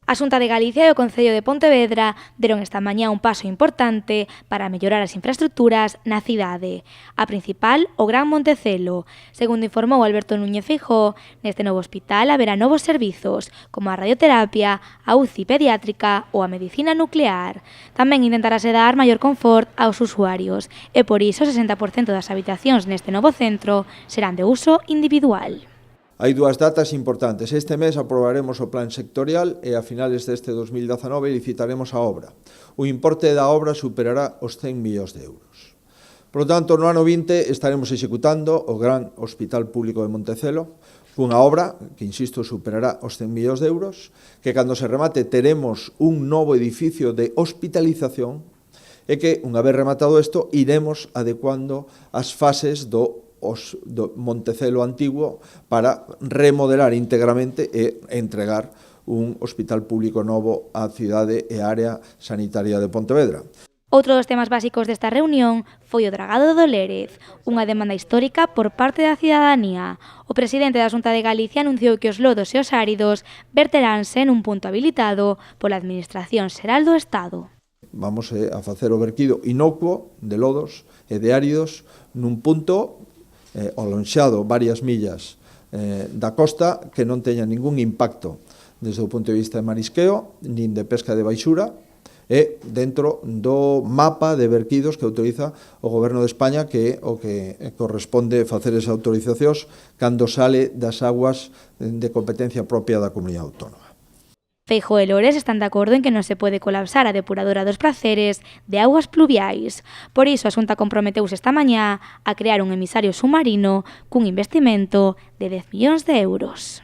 A Xunta de Galicia e o Concello de Pontevedra deron esta mañá un paso importante para mellorar as infraestructuras na cidade. A principal, o Gran Montecelo. Segundo informou Alberto Núñez Feijóo, neste novo hospital haberá novos servizos, como a radioterapia, a UCI pediátrica ou a medicina nuclear. Tamén intentarase dar maior confort aos usuarios e por iso o 60% das habitacións neste novo centro serán de uso individual. Hai dúas datas importantes. Este mes aprobaremos o plan sectorial e a finales deste 2019 licitaremos a obra. O importe da obra superará os 100 millóns de euros. Por lo tanto, no ano 20 estaremos executando o Gran Hospital Público de Montecelo, cunha obra que, insisto, superará os 100 millóns de euros, que cando se remate teremos un novo edificio de hospitalización e que, unha vez rematado isto, iremos adecuando as fases do Montecelo antigo para remodelar íntegramente e entregar un hospital público novo á cidade e área sanitaria de Pontevedra. Outro dos temas básicos desta reunión foi o dragado do Lérez, unha demanda histórica por parte da cidadanía. O presidente da Xunta de Galicia anunciou que os lodos e os áridos verteránse nun punto habilitado pola Administración Xeral do Estado. Vamos a facer o verquido inocuo de lodos e de áridos nun punto alonxado varias millas da costa que non teña ningún impacto desde o punto de vista de marisqueo nin de pesca de baixura e dentro do mapa de verquidos que autoriza o Goberno de España, que é o que corresponde facer esas autorizacións cando sale das aguas de competencia propia da comunidade autónoma. Feijóo e Lores están de acordo en que non se pode colapsar a depuradora dos Praceres de augas pluviais. Por iso, a Xunta comprometeuse esta mañá a crear un emisario submarino cun investimento de 10 millóns de euros.